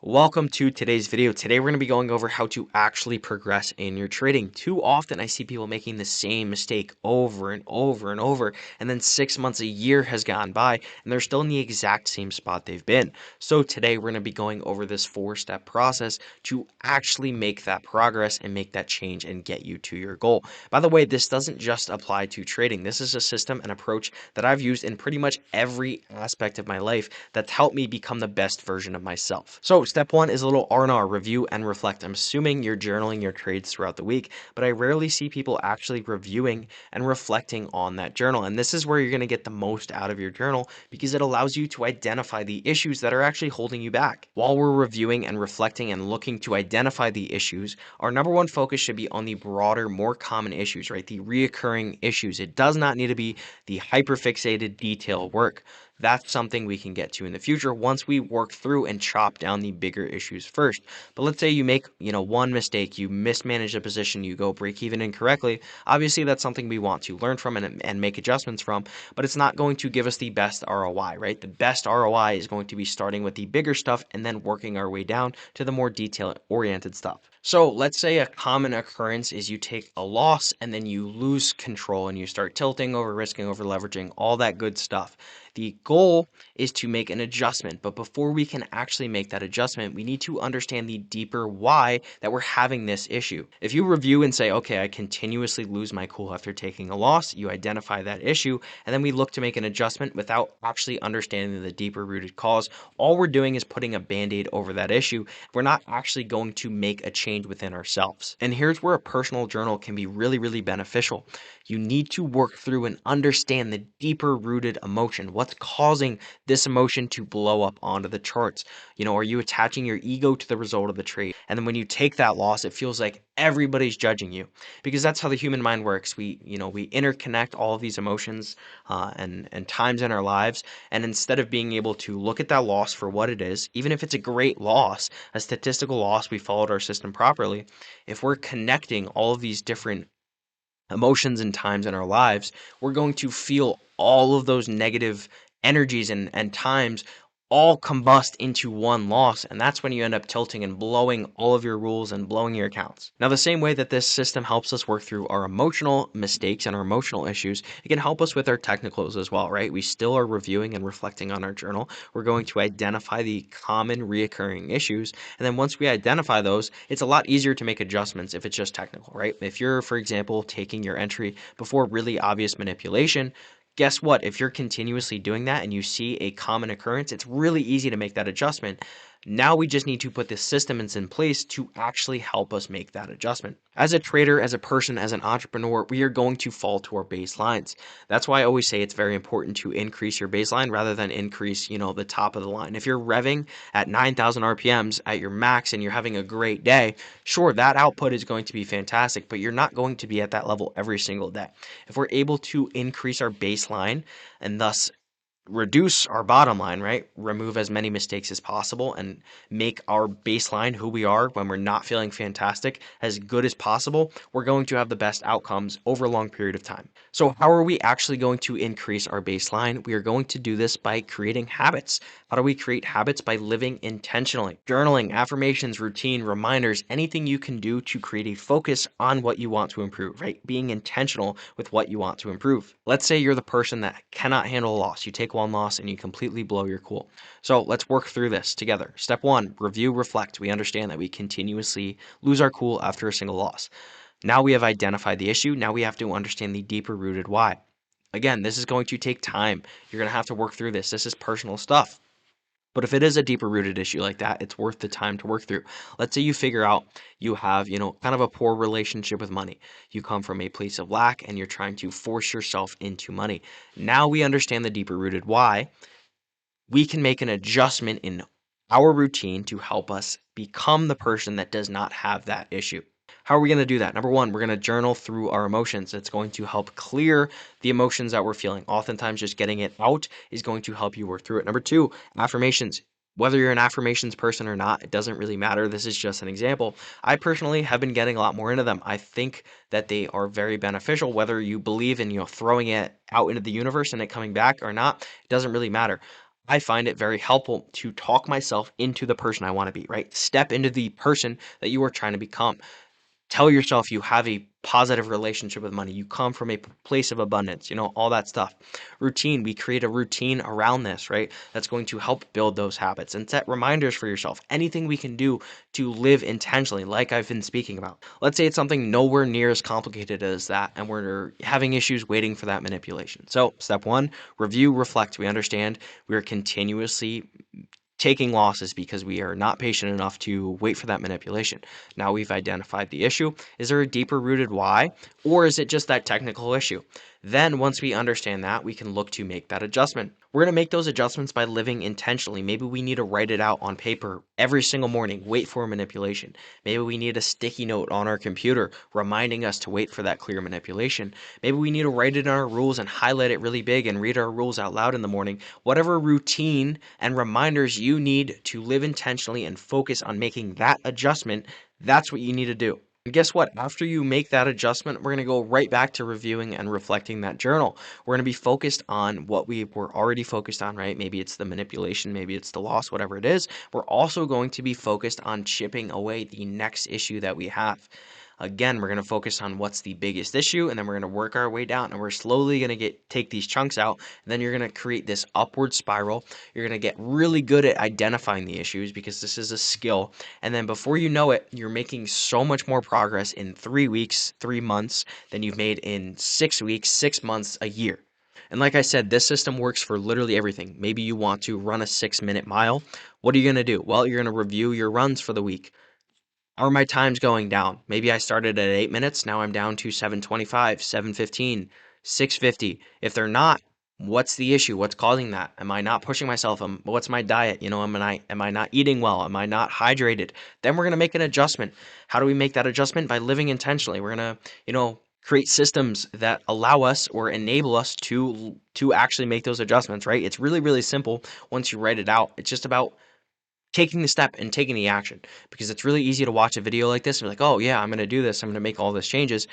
Welcome to today's video. Today we're going to be going over how to actually progress in your trading. Too often I see people making the same mistake over and over and over, and then 6 months, a year has gone by, and they're still in the exact same spot they've been. So today we're going to be going over this 4-step process to actually make that progress and make that change and get you to your goal. By the way, this doesn't just apply to trading. This is a system and approach that I've used in pretty much every aspect of my life that's helped me become the best version of myself. So step one is a little R&R, review and reflect. I'm assuming you're journaling your trades throughout the week, but I rarely see people actually reviewing and reflecting on that journal. And this is where you're going to get the most out of your journal because it allows you to identify the issues that are actually holding you back. While we're reviewing and reflecting and looking to identify the issues, our number one focus should be on the broader, more common issues, right? The reoccurring issues. It does not need to be the hyperfixated detail work. That's something we can get to in the future once we work through and chop down the bigger issues first. But let's say you make, one mistake, you mismanage a position, you go break even incorrectly. Obviously, that's something we want to learn from and make adjustments from, but it's not going to give us the best ROI, right? The best ROI is going to be starting with the bigger stuff and then working our way down to the more detail-oriented stuff. So let's say a common occurrence is you take a loss and then you lose control and you start tilting, over risking, over leveraging, all that good stuff. The goal is to make an adjustment, but before we can actually make that adjustment, we need to understand the deeper why that we're having this issue. If you review and say, okay, I continuously lose my cool after taking a loss, you identify that issue, and then we look to make an adjustment without actually understanding the deeper rooted cause, all we're doing is putting a band-aid over that issue. We're not actually going to make a change within ourselves. And here's where a personal journal can be really, really beneficial. You need to work through and understand the deeper rooted emotion. What's causing this emotion to blow up onto the charts? Are you attaching your ego to the result of the trade? And then when you take that loss, it feels like everybody's judging you because that's how the human mind works. We interconnect all of these emotions and times in our lives. And instead of being able to look at that loss for what it is, even if it's a great loss, a statistical loss, we followed our system properly. If we're connecting all of these different emotions and times in our lives, we're going to feel all of those negative energies and times all combust into one loss. And that's when you end up tilting and blowing all of your rules and blowing your accounts. Now, the same way that this system helps us work through our emotional mistakes and our emotional issues, it can help us with our technicals as well, right? We still are reviewing and reflecting on our journal. We're going to identify the common reoccurring issues. And then once we identify those, it's a lot easier to make adjustments if it's just technical, right? If you're, for example, taking your entry before really obvious manipulation, guess what? If you're continuously doing that and you see a common occurrence, it's really easy to make that adjustment. Now we just need to put the systems in place to actually help us make that adjustment. As a trader, as a person, as an entrepreneur, we are going to fall to our baselines. That's why I always say it's very important to increase your baseline rather than increase, the top of the line. If you're revving at 9,000 RPMs at your max and you're having a great day, sure, that output is going to be fantastic, but you're not going to be at that level every single day. If we're able to increase our baseline and thus reduce our bottom line, right? Remove as many mistakes as possible and make our baseline, who we are when we're not feeling fantastic, as good as possible, we're going to have the best outcomes over a long period of time. So how are we actually going to increase our baseline? We are going to do this by creating habits. How do we create habits? By living intentionally. Journaling, affirmations, routine, reminders, anything you can do to create a focus on what you want to improve, right? Being intentional with what you want to improve. Let's say you're the person that cannot handle a loss. You take one loss and you completely blow your cool. So let's work through this together. Step one, review, reflect. We understand that we continuously lose our cool after a single loss. Now we have identified the issue. Now we have to understand the deeper rooted why. Again, this is going to take time. You're going to have to work through this. This is personal stuff. But if it is a deeper rooted issue like that, it's worth the time to work through. Let's say you figure out you have, kind of a poor relationship with money. You come from a place of lack and you're trying to force yourself into money. Now we understand the deeper rooted why. We can make an adjustment in our routine to help us become the person that does not have that issue. How are we going to do that? Number one, we're going to journal through our emotions. It's going to help clear the emotions that we're feeling. Oftentimes, just getting it out is going to help you work through it. Number two, affirmations. Whether you're an affirmations person or not, it doesn't really matter. This is just an example. I personally have been getting a lot more into them. I think that they are very beneficial. Whether you believe in, throwing it out into the universe and it coming back or not, it doesn't really matter. I find it very helpful to talk myself into the person I want to be, right? Step into the person that you are trying to become. Tell yourself you have a positive relationship with money. You come from a place of abundance, all that stuff. Routine, we create a routine around this, right? That's going to help build those habits and set reminders for yourself. Anything we can do to live intentionally, like I've been speaking about. Let's say it's something nowhere near as complicated as that, and we're having issues waiting for that manipulation. So, step one, review, reflect. We understand we are continuously taking losses because we are not patient enough to wait for that manipulation. Now we've identified the issue. Is there a deeper rooted why, or is it just that technical issue? Then, once we understand that, we can look to make that adjustment. We're going to make those adjustments by living intentionally. Maybe we need to write it out on paper every single morning, wait for manipulation. Maybe we need a sticky note on our computer reminding us to wait for that clear manipulation. Maybe we need to write it in our rules and highlight it really big and read our rules out loud in the morning. Whatever routine and reminders you need to live intentionally and focus on making that adjustment, that's what you need to do. And guess what? After you make that adjustment, we're going to go right back to reviewing and reflecting that journal. We're going to be focused on what we were already focused on, right? Maybe it's the manipulation, maybe it's the loss, whatever it is. We're also going to be focused on chipping away the next issue that we have. Again, we're going to focus on what's the biggest issue, and then we're going to work our way down, and we're slowly going to take these chunks out, and then you're going to create this upward spiral. You're going to get really good at identifying the issues because this is a skill, and then before you know it, you're making so much more progress in 3 weeks, 3 months than you've made in 6 weeks, 6 months, a year. And like I said, this system works for literally everything. Maybe you want to run a 6-minute mile. What are you going to do? Well, you're going to review your runs for the week. Are my times going down? Maybe I started at 8 minutes, now I'm down to 7:25, 7:15, 6:50. If they're not, what's the issue? What's causing that? Am I not pushing myself? What's my diet? Am I not eating well? Am I not hydrated? Then we're going to make an adjustment. How do we make that adjustment? By living intentionally. We're going to, create systems that allow us or enable us to actually make those adjustments, right? It's really, really simple once you write it out. It's just about taking the step and taking the action, because it's really easy to watch a video like this and be like, oh yeah, I'm going to do this, I'm going to make all this changes.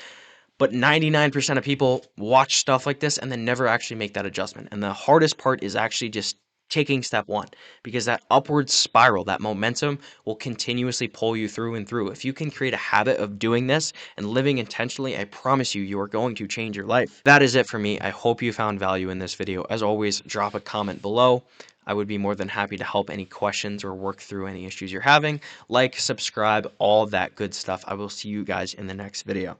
But 99% of people watch stuff like this and then never actually make that adjustment. And the hardest part is actually just taking step one, because that upward spiral, that momentum will continuously pull you through and through. If you can create a habit of doing this and living intentionally, I promise you, you are going to change your life. That is it for me. I hope you found value in this video. As always, drop a comment below. I would be more than happy to help any questions or work through any issues you're having. Like, subscribe, all that good stuff. I will see you guys in the next video.